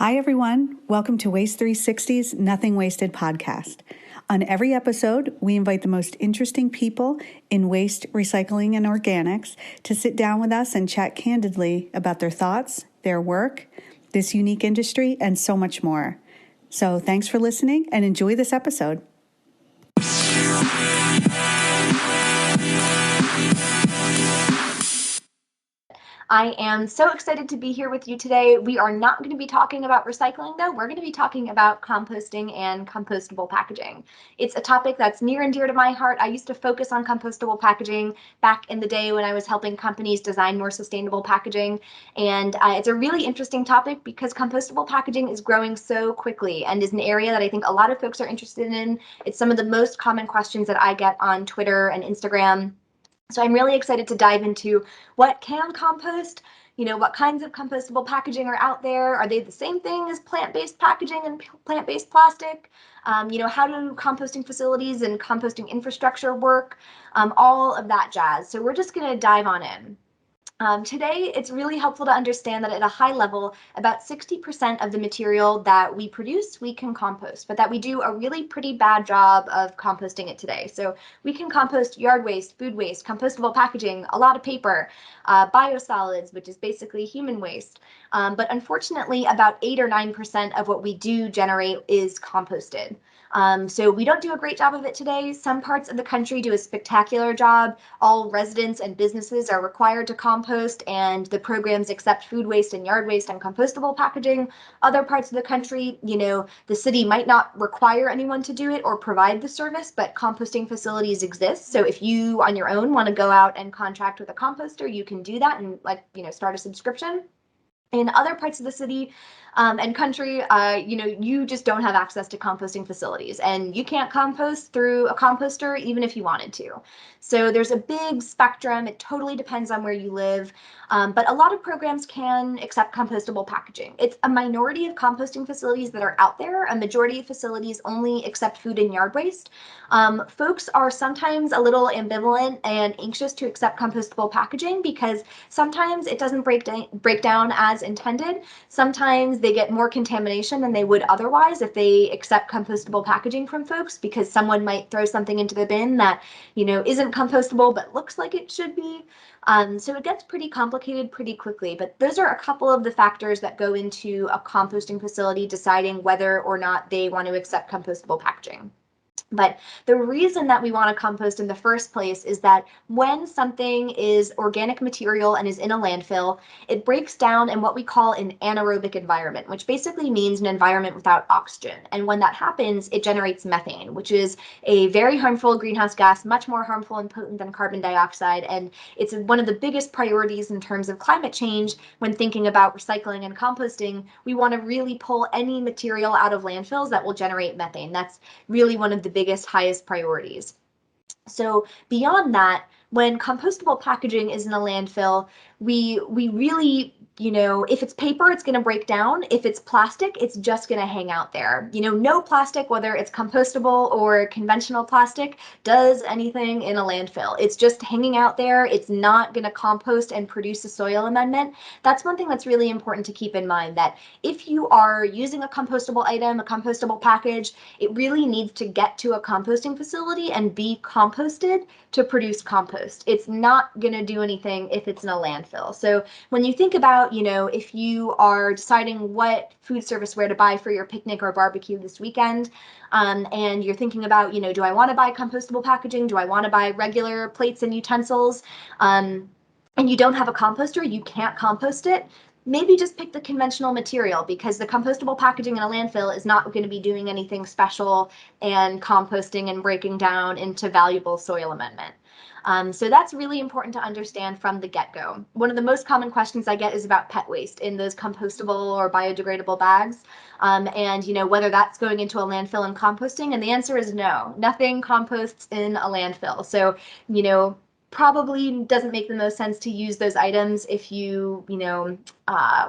Hi, everyone. Welcome to Waste 360's Nothing Wasted podcast. On every episode, we invite the most interesting people in waste, recycling, and organics to sit down with us and chat candidly about their thoughts, their work, this unique industry, and so much more. So thanks for listening and enjoy this episode. I am so excited to be here with you today. We are not going to be talking about recycling, though. We're going to be talking about composting and compostable packaging. It's a topic that's near and dear to my heart. I used to focus on compostable packaging back in the day when I was helping companies design more sustainable packaging. And it's a really interesting topic because compostable packaging is growing so quickly and is an area that I think a lot of folks are interested in. It's some of the most common questions that I get on Twitter and Instagram. So I'm really excited to dive into what can compost, what kinds of compostable packaging are out there. Are they the same thing as plant-based packaging and plant-based plastic? How do composting facilities and composting infrastructure work? All of that jazz. So we're just going to dive on in. Today, it's really helpful to understand that at a high level, about 60% of the material that we produce, we can compost, but that we do a really pretty bad job of composting it today. So we can compost yard waste, food waste, compostable packaging, a lot of paper, biosolids, which is basically human waste. But unfortunately, about 8 or 9% of what we do generate is composted. So we don't do a great job of it today. Some parts of the country do a spectacular job. All residents and businesses are required to compost, and the programs accept food waste and yard waste and compostable packaging. Other parts of the country, the city might not require anyone to do it or provide the service, but composting facilities exist. So if you on your own want to go out and contract with a composter, you can do that and start a subscription. In other parts of the city and country, you just don't have access to composting facilities, and you can't compost through a composter even if you wanted to. So there's a big spectrum. It totally depends on where you live, but a lot of programs can accept compostable packaging. It's a minority of composting facilities that are out there. A majority of facilities only accept food and yard waste. Folks are sometimes a little ambivalent and anxious to accept compostable packaging because sometimes it doesn't break down as intended. Sometimes they get more contamination than they would otherwise if they accept compostable packaging from folks, because someone might throw something into the bin that isn't compostable but looks like it should be. So it gets pretty complicated pretty quickly, but those are a couple of the factors that go into a composting facility deciding whether or not they want to accept compostable packaging. But the reason that we want to compost in the first place is that when something is organic material and is in a landfill, it breaks down in what we call an anaerobic environment, which basically means an environment without oxygen. And when that happens, it generates methane, which is a very harmful greenhouse gas, much more harmful and potent than carbon dioxide. And it's one of the biggest priorities in terms of climate change when thinking about recycling and composting. We want to really pull any material out of landfills that will generate methane. That's really one of the biggest, highest priorities. So beyond that, when compostable packaging is in a landfill, we really, if it's paper, it's going to break down. If it's plastic, it's just going to hang out there. No plastic, whether it's compostable or conventional plastic, does anything in a landfill. It's just hanging out there. It's not going to compost and produce a soil amendment. That's one thing that's really important to keep in mind, that if you are using a compostable item, a compostable package, it really needs to get to a composting facility and be composted to produce compost. It's not going to do anything if it's in a landfill. So when you think about, if you are deciding what food serviceware to buy for your picnic or barbecue this weekend, and you're thinking about, do I want to buy compostable packaging? Do I want to buy regular plates and utensils? And you don't have a composter, you can't compost it, maybe just pick the conventional material, because the compostable packaging in a landfill is not going to be doing anything special and composting and breaking down into valuable soil amendment. So that's really important to understand from the get-go. One of the most common questions I get is about pet waste in those compostable or biodegradable bags, and whether that's going into a landfill and composting, and the answer is no. Nothing composts in a landfill. So, probably doesn't make the most sense to use those items if you,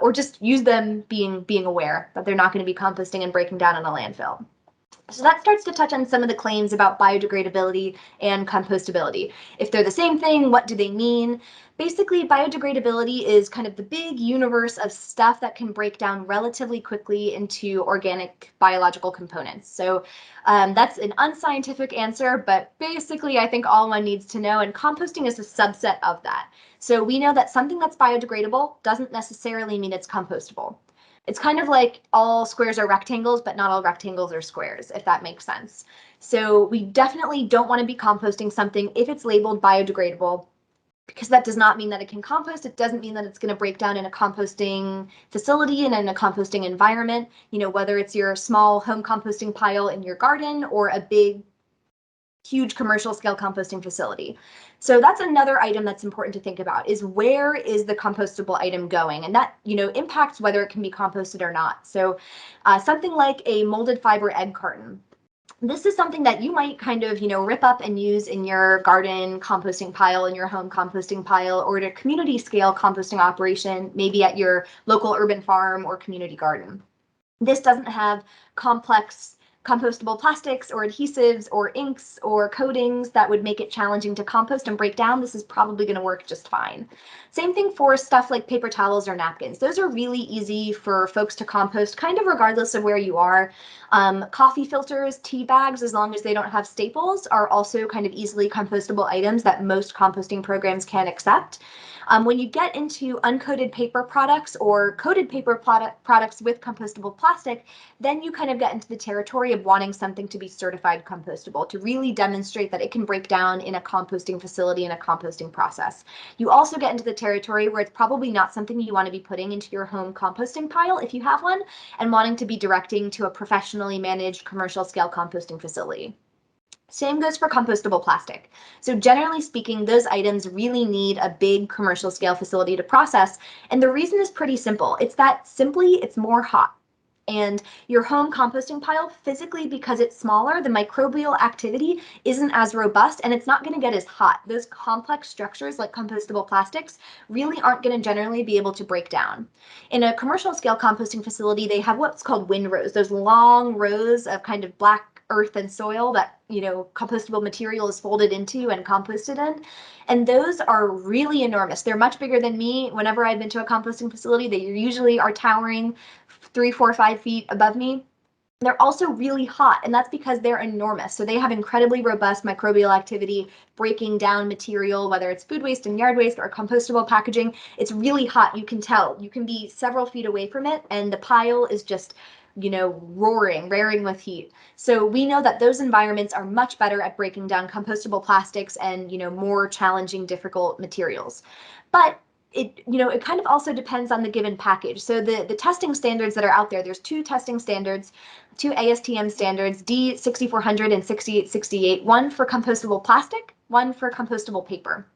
or just use them being aware that they're not going to be composting and breaking down in a landfill. So that starts to touch on some of the claims about biodegradability and compostability. If they're the same thing, what do they mean? Basically, biodegradability is kind of the big universe of stuff that can break down relatively quickly into organic biological components. So that's an unscientific answer, but basically, I think all one needs to know, and composting is a subset of that. So we know that something that's biodegradable doesn't necessarily mean it's compostable. It's kind of like all squares are rectangles, but not all rectangles are squares, if that makes sense. So we definitely don't want to be composting something if it's labeled biodegradable, because that does not mean that it can compost. It doesn't mean that it's going to break down in a composting facility and in a composting environment, whether it's your small home composting pile in your garden or a big huge commercial scale composting facility. So that's another item that's important to think about, is where is the compostable item going? And that, impacts whether it can be composted or not. So something like a molded fiber egg carton. This is something that you might kind of, rip up and use in your garden composting pile, in your home composting pile, or at a community scale composting operation, maybe at your local urban farm or community garden. This doesn't have complex compostable plastics or adhesives or inks or coatings that would make it challenging to compost and break down. This is probably going to work just fine. Same thing for stuff like paper towels or napkins. Those are really easy for folks to compost, kind of regardless of where you are. Coffee filters, tea bags, as long as they don't have staples, are also kind of easily compostable items that most composting programs can accept. When you get into uncoated paper products or coated paper products with compostable plastic, then you kind of get into the territory of wanting something to be certified compostable, to really demonstrate that it can break down in a composting facility, in a composting process. You also get into the territory where it's probably not something you want to be putting into your home composting pile if you have one, and wanting to be directing to a professionally managed commercial scale composting facility. Same goes for compostable plastic. So generally speaking, those items really need a big commercial scale facility to process. And the reason is pretty simple. It's that simply it's more hot. And your home composting pile, physically, because it's smaller, the microbial activity isn't as robust and it's not going to get as hot. Those complex structures like compostable plastics really aren't going to generally be able to break down. In a commercial scale composting facility, they have what's called windrows, those long rows of kind of black earth and soil that compostable material is folded into and composted in. And those are really enormous. They're much bigger than me. Whenever I've been to a composting facility, they usually are towering 3, 4, 5 feet above me. They're also really hot, and that's because they're enormous. So they have incredibly robust microbial activity, breaking down material, whether it's food waste and yard waste or compostable packaging. It's really hot. You can tell. You can be several feet away from it, and the pile is just raring with heat. So we know that those environments are much better at breaking down compostable plastics and, more challenging, difficult materials. But it kind of also depends on the given package. So the testing standards that are out there, there's two testing standards, two ASTM standards, D6400 and 6868, one for compostable plastic, one for compostable paper.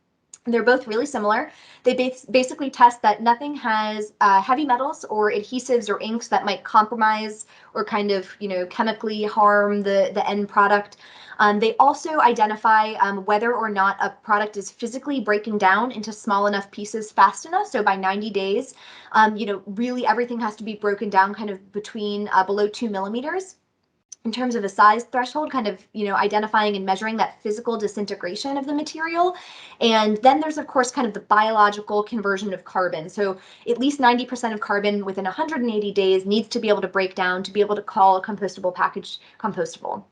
They're both really similar. They basically test that nothing has heavy metals or adhesives or inks that might compromise or kind of, chemically harm the end product. They also identify whether or not a product is physically breaking down into small enough pieces fast enough. So by 90 days, really everything has to be broken down kind of between below 2 millimeters. In terms of a size threshold, kind of, identifying and measuring that physical disintegration of the material. And then there's, of course, kind of the biological conversion of carbon. So at least 90% of carbon within 180 days needs to be able to break down to be able to call a compostable package compostable.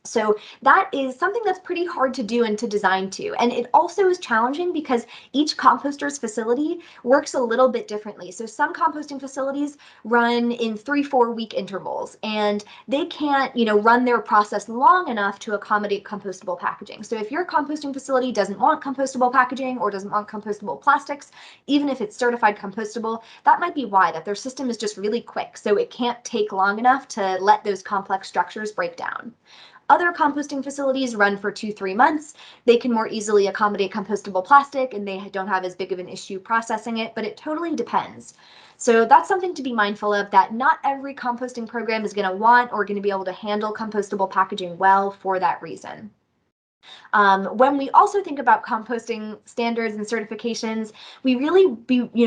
So that is something that's pretty hard to do and to design to. And it also is challenging because each composter's facility works a little bit differently. So some composting facilities run in 3-4 week intervals, and they can't, run their process long enough to accommodate compostable packaging. So if your composting facility doesn't want compostable packaging or doesn't want compostable plastics, even if it's certified compostable, that might be why, that their system is just really quick. So it can't take long enough to let those complex structures break down. Other composting facilities run for 2-3 months. They can more easily accommodate compostable plastic and they don't have as big of an issue processing it, but it totally depends. So that's something to be mindful of, that not every composting program is going to want or going to be able to handle compostable packaging well for that reason. When we also think about composting standards and certifications, we really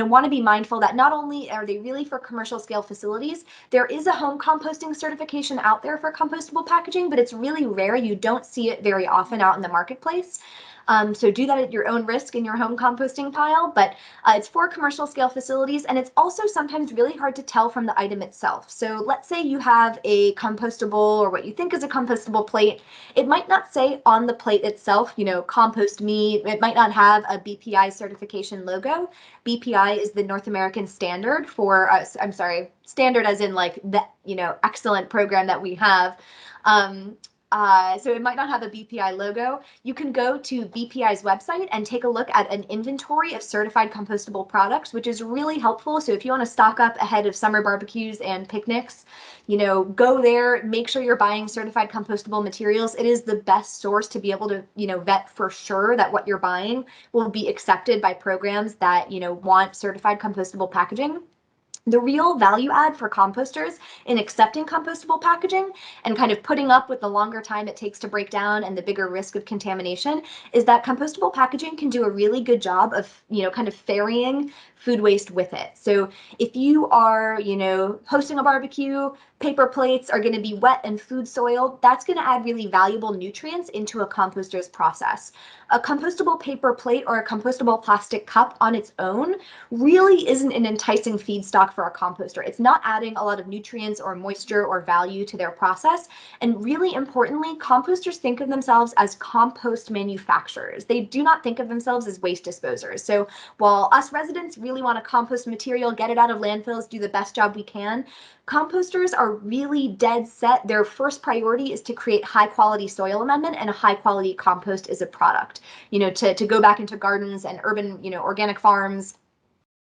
want to be mindful that not only are they really for commercial scale facilities, there is a home composting certification out there for compostable packaging, but it's really rare. You don't see it very often out in the marketplace. So do that at your own risk in your home composting pile, but it's for commercial scale facilities, and it's also sometimes really hard to tell from the item itself. So let's say you have a compostable, or what you think is a compostable plate. It might not say on the plate itself, compost me. It might not have a BPI certification logo. BPI is the North American standard for, I'm sorry, standard as in like the, excellent program that we have. So it might not have a BPI logo. You can go to BPI's website and take a look at an inventory of certified compostable products, which is really helpful. So if you want to stock up ahead of summer barbecues and picnics, go there, make sure you're buying certified compostable materials. It is the best source to be able to, vet for sure that what you're buying will be accepted by programs that, want certified compostable packaging. The real value add for composters in accepting compostable packaging and kind of putting up with the longer time it takes to break down and the bigger risk of contamination is that compostable packaging can do a really good job of, kind of ferrying food waste with it. So if you are, hosting a barbecue, paper plates are going to be wet and food soiled, that's going to add really valuable nutrients into a composter's process. A compostable paper plate or a compostable plastic cup on its own really isn't an enticing feedstock for a composter. It's not adding a lot of nutrients or moisture or value to their process. And really importantly, composters think of themselves as compost manufacturers. They do not think of themselves as waste disposers. So while us residents really want to compost material, get it out of landfills, do the best job we can, composters are really dead set. Their first priority is to create high quality soil amendment, and a high quality compost is a product, to go back into gardens and urban, organic farms,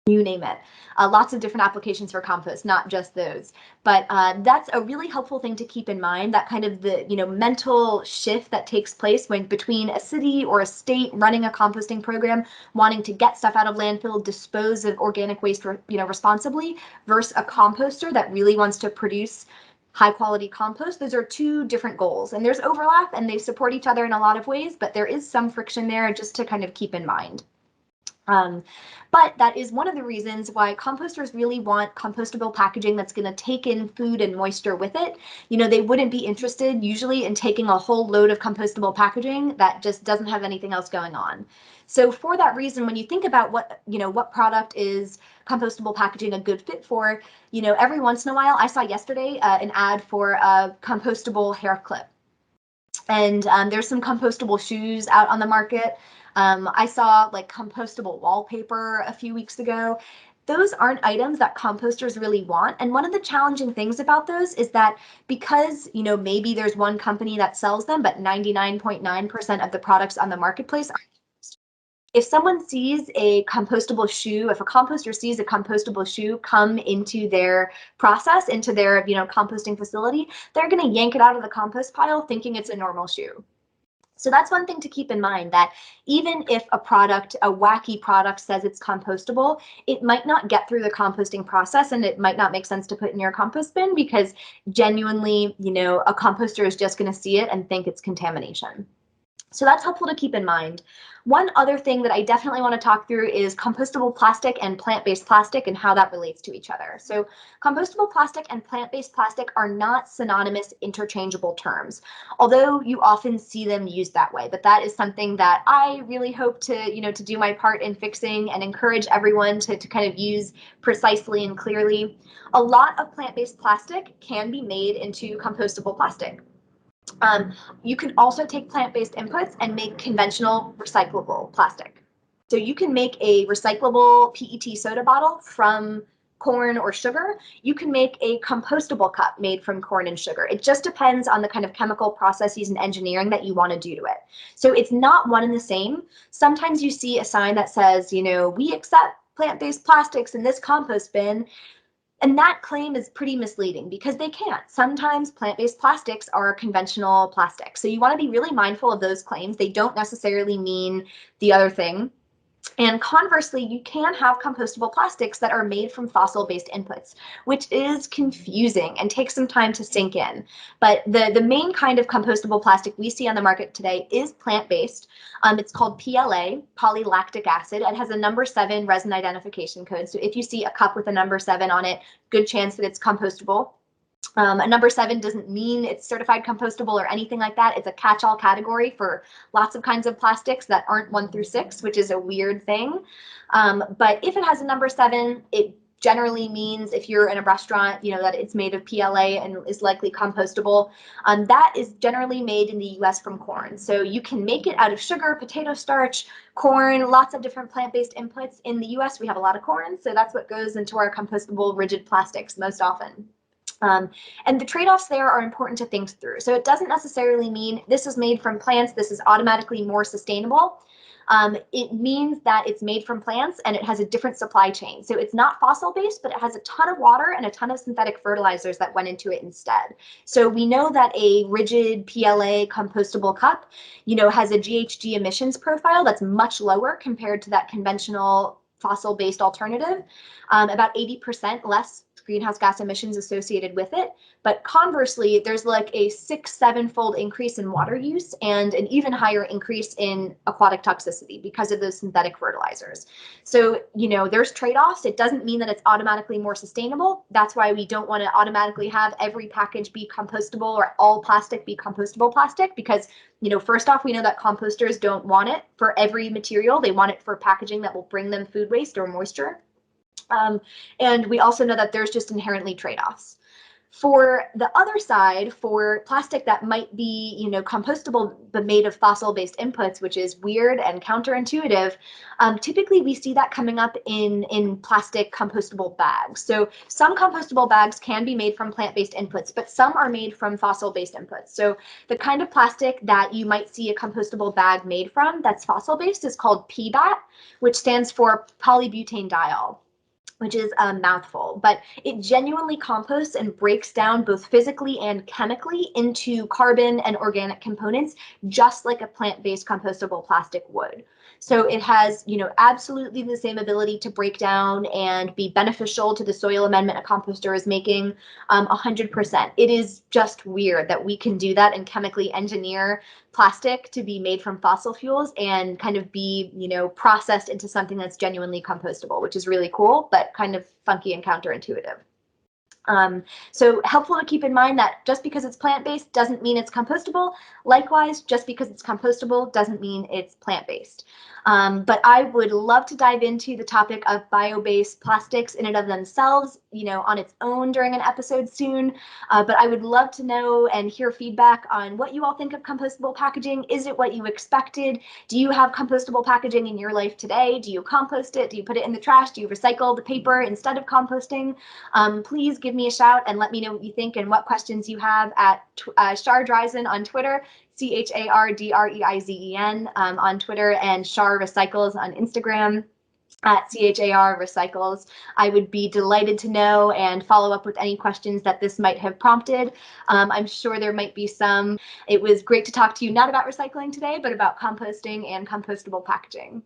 you name it. Lots of different applications for compost, not just those. But that's a really helpful thing to keep in mind, that kind of the mental shift that takes place when between a city or a state running a composting program, wanting to get stuff out of landfill, dispose of organic waste responsibly, versus a composter that really wants to produce high quality compost. Those are two different goals, and there's overlap and they support each other in a lot of ways, but there is some friction there just to kind of keep in mind. But that is one of the reasons why composters really want compostable packaging that's going to take in food and moisture with it. They wouldn't be interested usually in taking a whole load of compostable packaging that just doesn't have anything else going on. So for that reason, when you think about what product is compostable packaging a good fit for, every once in a while, I saw yesterday an ad for a compostable hair clip. And there's some compostable shoes out on the market. I saw like compostable wallpaper a few weeks ago. Those aren't items that composters really want. And one of the challenging things about those is that because, maybe there's one company that sells them, but 99.9% of the products on the marketplace are. If someone sees a compostable shoe, if a composter sees a compostable shoe come into their process, into their, composting facility, they're going to yank it out of the compost pile thinking it's a normal shoe. So that's one thing to keep in mind, that even if a wacky product says it's compostable, it might not get through the composting process, and it might not make sense to put in your compost bin because genuinely, a composter is just going to see it and think it's contamination. So that's helpful to keep in mind. One other thing that I definitely want to talk through is compostable plastic and plant-based plastic and how that relates to each other. So compostable plastic and plant-based plastic are not synonymous, interchangeable terms, although you often see them used that way. But that is something that I really hope to, to do my part in fixing and encourage everyone to kind of use precisely and clearly. A lot of plant-based plastic can be made into compostable plastic. You can also take plant-based inputs and make conventional recyclable plastic. So you can make a recyclable PET soda bottle from corn or sugar. You can make a compostable cup made from corn and sugar. It just depends on the kind of chemical processes and engineering that you want to do to it. So it's not one and the same. Sometimes you see a sign that says, we accept plant-based plastics in this compost bin. And that claim is pretty misleading because they can't. Sometimes plant-based plastics are conventional plastic. So you want to be really mindful of those claims. They don't necessarily mean the other thing. And conversely, you can have compostable plastics that are made from fossil-based inputs, which is confusing and takes some time to sink in. But the main kind of compostable plastic we see on the market today is plant-based. It's called PLA, polylactic acid. It has a number 7 resin identification code. So if you see a cup with a number 7 on it, good chance that it's compostable. A number 7 doesn't mean it's certified compostable or anything like that. It's a catch-all category for lots of kinds of plastics that aren't 1 through 6, which is a weird thing. But if it has a number 7, it generally means, if you're in a restaurant, that it's made of PLA and is likely compostable. That is generally made in the US from corn. So you can make it out of sugar, potato starch, corn, lots of different plant-based inputs. In the US, we have a lot of corn, so that's what goes into our compostable rigid plastics most often. And the trade-offs there are important to think through. So it doesn't necessarily mean this is made from plants, this is automatically more sustainable. It means that it's made from plants and it has a different supply chain. So it's not fossil-based, but it has a ton of water and a ton of synthetic fertilizers that went into it instead. So we know that a rigid PLA compostable cup, has a GHG emissions profile that's much lower compared to that conventional fossil-based alternative, about 80% less greenhouse gas emissions associated with it. But conversely, there's like a 6-7-fold increase in water use and an even higher increase in aquatic toxicity because of those synthetic fertilizers. So, there's trade-offs. It doesn't mean that it's automatically more sustainable. That's why we don't want to automatically have every package be compostable or all plastic be compostable plastic, because first off, we know that composters don't want it for every material. They want it for packaging that will bring them food waste or moisture. And we also know that there's just inherently trade-offs. For the other side, for plastic that might be, compostable but made of fossil-based inputs, which is weird and counterintuitive, typically we see that coming up in plastic compostable bags. So some compostable bags can be made from plant-based inputs, but some are made from fossil-based inputs. So the kind of plastic that you might see a compostable bag made from that's fossil-based is called PBAT, which stands for polybutanediol, which is a mouthful, but it genuinely composts and breaks down both physically and chemically into carbon and organic components, just like a plant-based compostable plastic would. So it has, absolutely the same ability to break down and be beneficial to the soil amendment a composter is making, 100%. It is just weird that we can do that and chemically engineer plastic to be made from fossil fuels and kind of be, processed into something that's genuinely compostable, which is really cool, but kind of funky and counterintuitive. So helpful to keep in mind that just because it's plant-based doesn't mean it's compostable. Likewise, just because it's compostable doesn't mean it's plant-based. But I would love to dive into the topic of bio-based plastics in and of themselves, on its own during an episode soon. But I would love to know and hear feedback on what you all think of compostable packaging. Is it what you expected? Do you have compostable packaging in your life today? Do you compost it? Do you put it in the trash? Do you recycle the paper instead of composting? Please give me a shout and let me know what you think and what questions you have at Chardreizen on Twitter, Chardreizen on Twitter, and Char Recycles on Instagram at CHAR Recycles. I would be delighted to know and follow up with any questions that this might have prompted. I'm sure there might be some. It was great to talk to you, not about recycling today, but about composting and compostable packaging.